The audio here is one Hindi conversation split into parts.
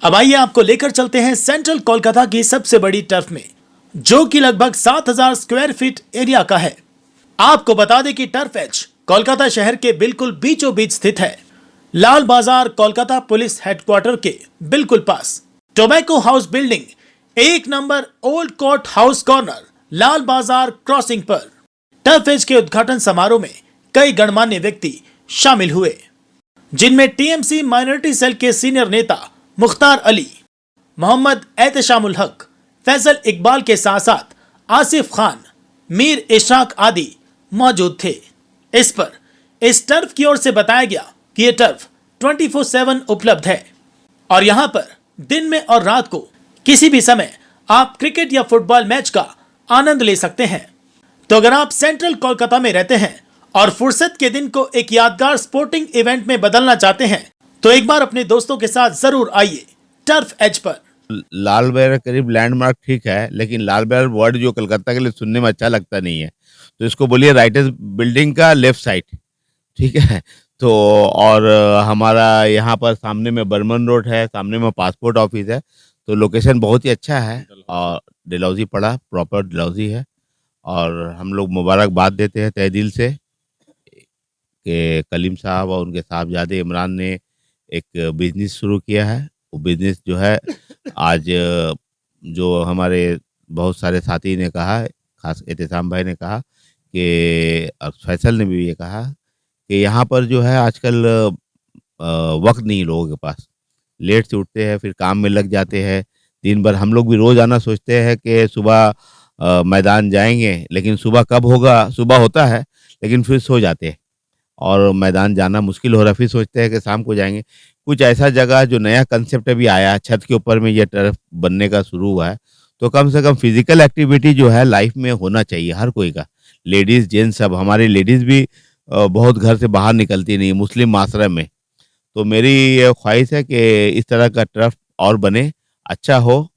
अब आइए आपको लेकर चलते हैं सेंट्रल कोलकाता की सबसे बड़ी टर्फ में, जो कि लगभग 7000 स्क्वायर फीट एरिया का है। आपको बता दें कि टर्फ एज कोलकाता शहर के बिल्कुल बीचों बीच स्थित है। लाल बाजार कोलकाता पुलिस हेडक्वार्टर के बिल्कुल पास tobacco house building 1 number old court house corner Lal Bazar crossing पर टर्फ एज के उद्घाटन समारोह में कई गणमान्य व्यक्ति शामिल हुए, जिनमें टीएमसी माइनॉरिटी सेल के सीनियर नेता मुख्तार अली, मोहम्मद एहतशामुल हक, फैसल इकबाल के साथ साथ आसिफ खान, मीर इशराक आदि मौजूद थे। इस पर इस टर्फ की ओर से बताया गया कि यह टर्फ 24/7 उपलब्ध है और यहां पर दिन में और रात को किसी भी समय आप क्रिकेट या फुटबॉल मैच का आनंद ले सकते हैं। तो अगर आप सेंट्रल कोलकाता में रहते हैं और फुर्सत के दिन को एक यादगार स्पोर्टिंग इवेंट में बदलना चाहते हैं तो एक बार अपने दोस्तों के साथ जरूर आइए टर्फ एज पर। लाल बाजार करीब लैंडमार्क ठीक है, लेकिन लाल बाजार वर्ड जो कलकत्ता के लिए सुनने में अच्छा लगता नहीं है, तो इसको बोलिए राइटर्स बिल्डिंग का लेफ्ट साइड, ठीक है। तो और हमारा यहाँ पर सामने में बर्मन रोड है, सामने में पासपोर्ट ऑफिस है, तो लोकेशन बहुत ही अच्छा है और डलहौजी पड़ा प्रॉपर डलहौजी है। और हम लोग मुबारकबाद देते हैं तहे दिल से कि कलीम साहब और उनके साहबजादे इमरान ने एक बिजनेस शुरू किया है। वो बिजनेस जो है आज जो हमारे बहुत सारे साथी ने कहा, खास एहतशाम भाई ने कहा कि और फैसल ने भी ये कहा कि यहाँ पर जो है आजकल वक्त नहीं लोगों के पास, लेट से उठते हैं फिर काम में लग जाते हैं दिन भर। हम लोग भी रोज़ आना सोचते हैं कि सुबह मैदान जाएंगे, लेकिन सुबह कब होगा, सुबह होता है लेकिन फिर सो जाते हैं और मैदान जाना मुश्किल हो रहा है। फिर सोचते हैं कि शाम को जाएंगे। कुछ ऐसा जगह जो नया कंसेप्ट अभी आया है, छत के ऊपर में ये टर्फ बनने का शुरू हुआ है, तो कम से कम फिजिकल एक्टिविटी जो है लाइफ में होना चाहिए हर कोई का, लेडीज़ जेंट्स सब। हमारी लेडीज़ भी बहुत घर से बाहर निकलती नहीं मुस्लिम माशरे में, तो मेरी ये ख्वाहिश है कि इस तरह का टर्फ और बने, अच्छा हो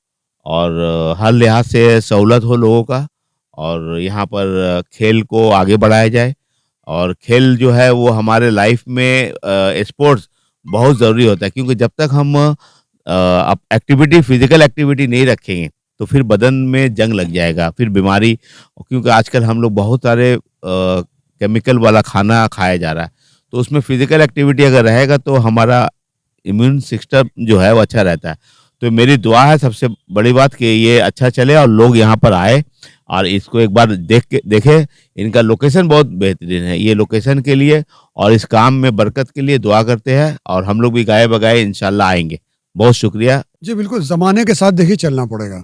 और हर लिहाज से सहूलत हो लोगों का, और यहाँ पर खेल को आगे बढ़ाया जाए। और खेल जो है वो हमारे लाइफ में स्पोर्ट्स बहुत ज़रूरी होता है, क्योंकि जब तक हम अब एक्टिविटी फिजिकल एक्टिविटी नहीं रखेंगे तो फिर बदन में जंग लग जाएगा, फिर बीमारी। क्योंकि आजकल हम लोग बहुत सारे केमिकल वाला खाना खाया जा रहा है, तो उसमें फिजिकल एक्टिविटी अगर रहेगा तो हमारा इम्यून सिस्टम जो है वो अच्छा रहता है। तो मेरी दुआ है सबसे बड़ी बात कि ये अच्छा चले और लोग यहाँ पर आए और इसको एक बार देखें। इनका लोकेशन बहुत बेहतरीन है, ये लोकेशन के लिए और इस काम में बरकत के लिए दुआ करते हैं और हम लोग भी गाए बगाए इंशाल्लाह आएंगे। बहुत शुक्रिया जी। बिल्कुल ज़माने के साथ देखिए चलना पड़ेगा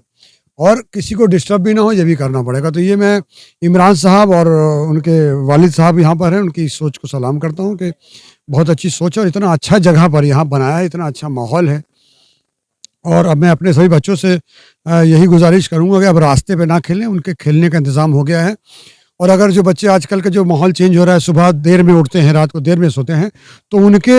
और किसी को डिस्टर्ब भी ना हो, ये भी करना पड़ेगा। तो ये मैं इमरान साहब और उनके वालिद साहब यहाँ पर हैं, उनकी सोच को सलाम करता हूँ कि बहुत अच्छी सोच है और इतना अच्छा जगह पर यहाँ बनाया है, इतना अच्छा माहौल है। और अब मैं अपने सभी बच्चों से यही गुजारिश करूँगा कि अब रास्ते पे ना खेलें, उनके खेलने का इंतज़ाम हो गया है। और अगर जो बच्चे आजकल का जो माहौल चेंज हो रहा है, सुबह देर में उठते हैं, रात को देर में सोते हैं, तो उनके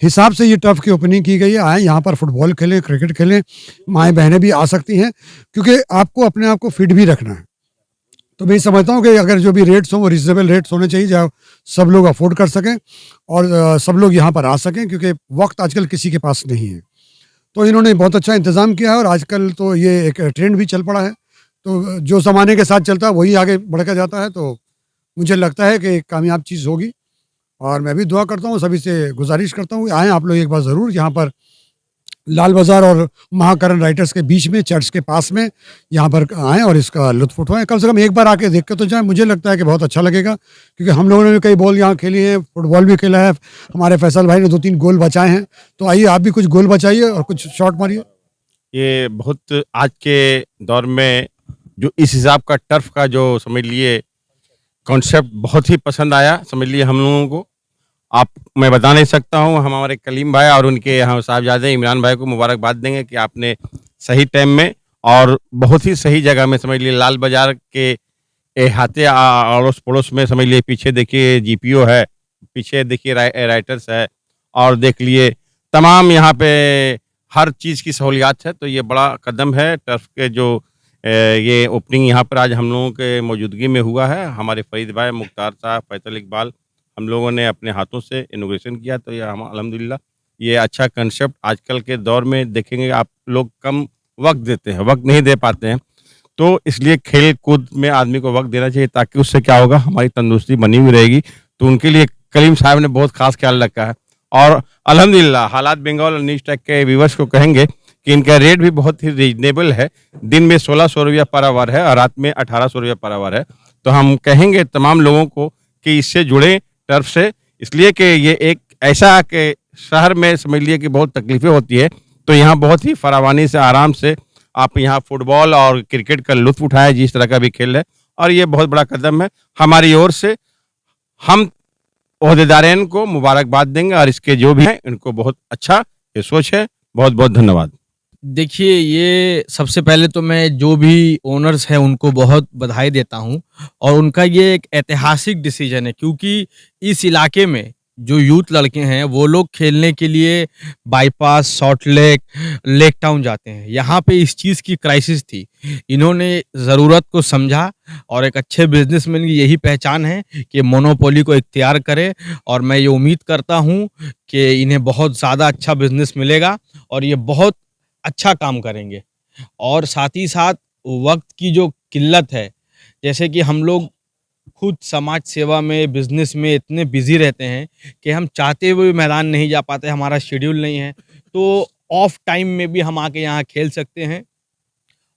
हिसाब से ये टर्फ की ओपनिंग की गई है। आएँ यहाँ पर फुटबॉल खेलें, क्रिकेट खेलें, माएँ बहनें भी आ सकती हैं, क्योंकि आपको अपने आप को फिट भी रखना है। तो मैं समझता हूँ कि अगर जो भी रेट्स हों वो रीज़नेबल रेट्स होने चाहिए, जहाँ सब लोग अफोर्ड कर सकें और सब लोग यहाँ पर आ सकें, क्योंकि वक्त आजकल किसी के पास नहीं है। तो इन्होंने बहुत अच्छा इंतज़ाम किया है और आजकल तो ये एक ट्रेंड भी चल पड़ा है, तो जो ज़माने के साथ चलता है वही आगे बढ़ता जाता है। तो मुझे लगता है कि एक कामयाब चीज़ होगी और मैं भी दुआ करता हूँ, सभी से गुजारिश करता हूँ आएँ आप लोग एक बार ज़रूर यहाँ पर लाल बाज़ार और महाकरण राइटर्स के बीच में, चर्च के पास में, यहाँ पर आएँ और इसका लुत्फ़ उठाएँ। कम से कम एक बार आके देख के तो जाएँ, मुझे लगता है कि बहुत अच्छा लगेगा, क्योंकि हम लोगों ने भी कई बॉल यहाँ खेली हैं, फुटबॉल भी खेला है, हमारे फैसल भाई ने 2-3 गोल बचाए हैं। तो आइए आप भी कुछ गोल बचाइए और कुछ शॉट मारिए। ये बहुत आज के दौर में जो इस हिसाब का टर्फ का जो समझ लिए कॉन्सेप्ट बहुत ही पसंद आया, समझ लिए हम लोगों को। आप मैं बता नहीं सकता हूँ, हम हमारे कलीम भाई और उनके यहाँ साहबजादे इमरान भाई को मुबारकबाद देंगे कि आपने सही टाइम में और बहुत ही सही जगह में, समझ लिए लाल बाजार के अहाते अड़ोस पड़ोस में, समझ लिए पीछे देखिए जीपीओ है, पीछे देखिए राइटर्स है और देख लिए तमाम यहाँ पे हर चीज़ की सहूलियात है। तो ये बड़ा कदम है टर्फ के जो ये ओपनिंग यहाँ पर आज हम लोगों के मौजूदगी में हुआ है। हमारे फरीद भाई, मुख्तार साहब, फैसल इकबाल, हम लोगों ने अपने हाथों से इनोग्रेशन किया। तो ये हम अल्हम्दुलिल्लाह ये अच्छा कंसेप्ट आजकल के दौर में देखेंगे आप लोग कम वक्त देते हैं, वक्त नहीं दे पाते हैं, तो इसलिए खेल कूद में आदमी को वक्त देना चाहिए ताकि उससे क्या होगा हमारी तंदुरुस्ती बनी हुई रहेगी। तो उनके लिए कलीम साहब ने बहुत खास ख्याल रखा है और अल्हम्दुलिल्लाह हालात बंगाल और न्यूज़ टेक के व्यूवर्स को कहेंगे कि इनका रेट भी बहुत ही रीजनेबल है। दिन में 1600 रुपया पर आवर है और रात में 1800 रुपया पर आवर है। तो हम कहेंगे तमाम लोगों को कि इससे जुड़ें टर्फ से, इसलिए कि ये एक ऐसा कि शहर में समझ लिए कि बहुत तकलीफ़ें होती है, तो यहाँ बहुत ही फरावानी से आराम से आप यहाँ फुटबॉल और क्रिकेट का लुत्फ़ उठाएँ, जिस तरह का भी खेल है, और ये बहुत बड़ा कदम है। हमारी ओर से हम ओहदेदारैन को मुबारकबाद देंगे और इसके जो भी हैं इनको बहुत अच्छा ये सोच है। बहुत बहुत धन्यवाद। देखिए, ये सबसे पहले तो मैं जो भी ओनर्स हैं उनको बहुत बधाई देता हूँ और उनका ये एक ऐतिहासिक डिसीजन है, क्योंकि इस इलाके में जो यूथ लड़के हैं वो लोग खेलने के लिए bypass, salt lake, lake town जाते हैं। यहाँ पे इस चीज़ की क्राइसिस थी, इन्होंने ज़रूरत को समझा और एक अच्छे बिजनेसमैन की यही पहचान है कि मोनोपोली को इख्तियार करे, और मैं ये उम्मीद करता हूँ कि इन्हें बहुत ज़्यादा अच्छा बिजनेस मिलेगा और ये बहुत अच्छा काम करेंगे। और साथ ही साथ वक्त की जो किल्लत है, जैसे कि हम लोग खुद समाज सेवा में, बिजनेस में इतने बिजी रहते हैं कि हम चाहते हुए भी मैदान नहीं जा पाते, हमारा शेड्यूल नहीं है, तो ऑफ टाइम में भी हम आके यहाँ खेल सकते हैं।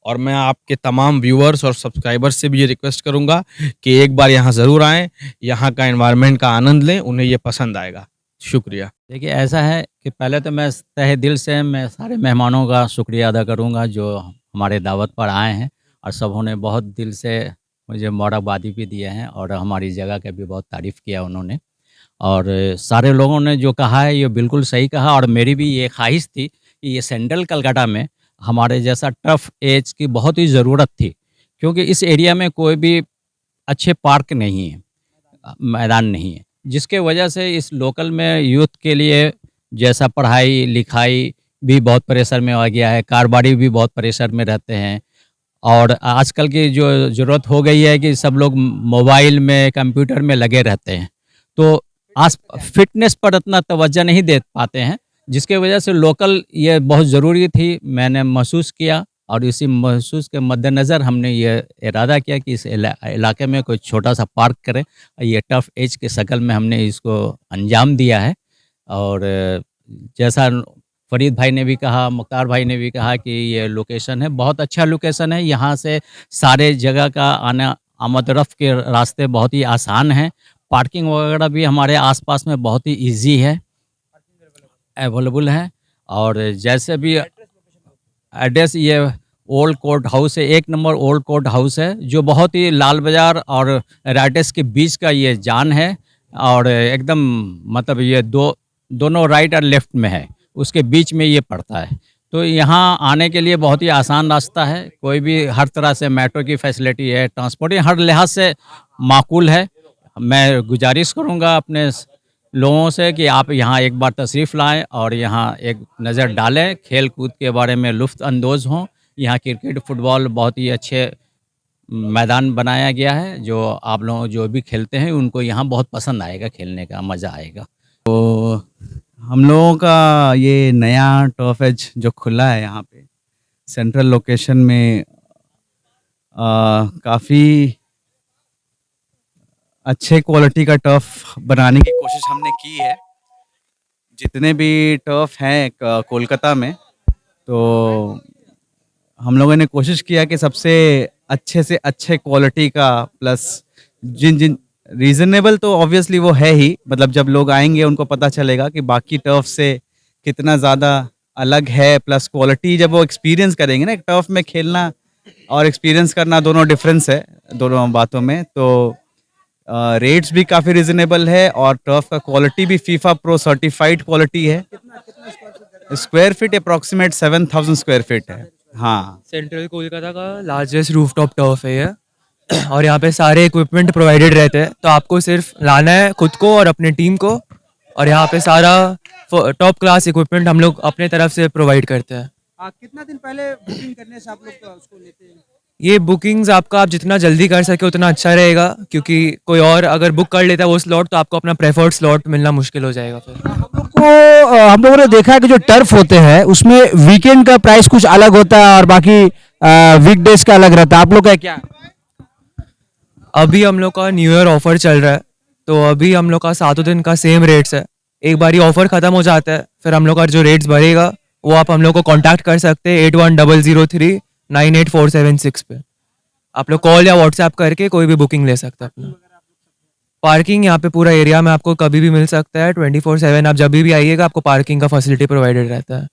और मैं आपके तमाम व्यूअर्स और सब्सक्राइबर्स से भी ये रिक्वेस्ट करूँगा कि एक बार यहाँ ज़रूर आएँ, यहाँ का एनवायरनमेंट का आनंद लें, उन्हें ये पसंद आएगा। शुक्रिया। देखिए, ऐसा है कि पहले तो मैं तहे दिल से मैं सारे मेहमानों का शुक्रिया अदा करूंगा जो हमारे दावत पर आए हैं, और सबों ने बहुत दिल से मुझे मुबारकबादी भी दिए हैं और हमारी जगह की भी बहुत तारीफ़ किया उन्होंने। और सारे लोगों ने जो कहा है ये बिल्कुल सही कहा, और मेरी भी ये ख्वाहिश थी कि ये सेंट्रल कलकत्ता में हमारे जैसा टफ एज की बहुत ही ज़रूरत थी, क्योंकि इस एरिया में कोई भी अच्छे पार्क नहीं है, मैदान नहीं है, जिसके वजह से इस लोकल में यूथ के लिए जैसा पढ़ाई लिखाई भी बहुत प्रेशर में आ गया है, कारोबारी भी बहुत प्रेशर में रहते हैं, और आजकल की जो ज़रूरत हो गई है कि सब लोग मोबाइल में, कंप्यूटर में लगे रहते हैं, तो आज फिटनेस पर इतना तवज्जो नहीं दे पाते हैं, जिसके वजह से लोकल ये बहुत ज़रूरी थी, मैंने महसूस किया। और इसी महसूस के मद्देनज़र हमने ये इरादा किया कि इस इलाके में कोई छोटा सा पार्क करें। ये टफ एज के शक्ल में हमने इसको अंजाम दिया है। और जैसा फरीद भाई ने भी कहा, मुख्तार भाई ने भी कहा कि ये लोकेशन है, बहुत अच्छा लोकेशन है। यहाँ से सारे जगह का आना आमद-रफ़्त के रास्ते बहुत ही आसान हैं। पार्किंग वगैरह भी हमारे आसपास में बहुत ही ईज़ी है, अवेलेबल है। और जैसे भी एड्रेस, ये ओल्ड कोर्ट हाउस है, 1 नंबर ओल्ड कोर्ट हाउस है, जो बहुत ही लाल बाज़ार और राइटर्स के बीच का ये जान है, और एकदम मतलब ये दोनों राइट और लेफ़्ट में है, उसके बीच में ये पड़ता है। तो यहाँ आने के लिए बहुत ही आसान रास्ता है, कोई भी हर तरह से मेट्रो की फैसिलिटी है, ट्रांसपोर्टिंग हर लिहाज से माकूल है। मैं गुजारिश करूँगा अपने लोगों से कि आप यहाँ एक बार तशरीफ़ लाएं और यहाँ एक नज़र डालें, खेल कूद के बारे में लुत्फ़ अंदोज़ हों। यहाँ क्रिकेट, फुटबॉल बहुत ही अच्छे मैदान बनाया गया है, जो आप लोग जो भी खेलते हैं उनको यहाँ बहुत पसंद आएगा, खेलने का मज़ा आएगा। तो हम लोगों का ये नया टर्फ एज जो खुला है यहाँ पे सेंट्रल लोकेशन में, काफ़ी अच्छे क्वालिटी का टर्फ बनाने की कोशिश हमने की है। जितने भी टर्फ हैं कोलकाता में, तो हम लोगों ने कोशिश किया कि सबसे अच्छे से अच्छे क्वालिटी का, प्लस जिन रीज़नेबल, तो ऑब्वियसली वो है ही, मतलब जब लोग आएंगे उनको पता चलेगा कि बाकी टर्फ से कितना ज़्यादा अलग है, प्लस क्वालिटी जब वो एक्सपीरियंस करेंगे ना, एक टर्फ में खेलना और एक्सपीरियंस करना दोनों डिफरेंस है दोनों बातों में। तो रेट्स भी काफ़ी रिजनेबल है और टर्फ का क्वालिटी भी फीफा प्रो सर्टिफाइड क्वालिटी है। Square feet approximate 7000 square feet है। हाँ, सेंट्रल कोलकाता का लार्जेस्ट रूफटॉप टर्फ है ये, और यहाँ पे सारे इक्विपमेंट प्रोवाइडेड रहते हैं, तो आपको सिर्फ लाना है खुद को और अपने टीम को, और यहाँ पे सारा टॉप क्लास इक्विपमेंट हम लोग अपने तरफ से प्रोवाइड करते हैं। कितना दिन पहले बुकिंग करने से आप लोग उसको लेते हैं? ये बुकिंग्स आपका आप जितना जल्दी कर सके उतना अच्छा रहेगा, क्योंकि कोई और अगर बुक कर लेता है वो स्लॉट, तो आपको अपना प्रेफर्ड स्लॉट मिलना मुश्किल हो जाएगा फिर। हम लोग आपको हम लोगों ने देखा है कि जो टर्फ होते हैं उसमें वीकेंड का प्राइस कुछ अलग होता है और बाकी वीकडेज का अलग रहता है, आप लोग का क्या? अभी हम लोग का न्यू ईयर ऑफर चल रहा है, तो अभी हम लोग का 7 दिन का सेम रेट्स है। एक बार ये ऑफर खत्म हो जाता है, फिर हम लोग का जो रेट्स बढ़ेगा वो आप हम लोग को कांटेक्ट कर सकते हैं 8100398476 पे। आप लोग कॉल या व्हाट्सएप करके कोई भी बुकिंग ले सकते हैं अपना। पार्किंग यहाँ पे पूरा एरिया में आपको कभी भी मिल सकता है, 24/7 आप जब भी आइएगा आपको पार्किंग का फैसिलिटी प्रोवाइडेड रहता है।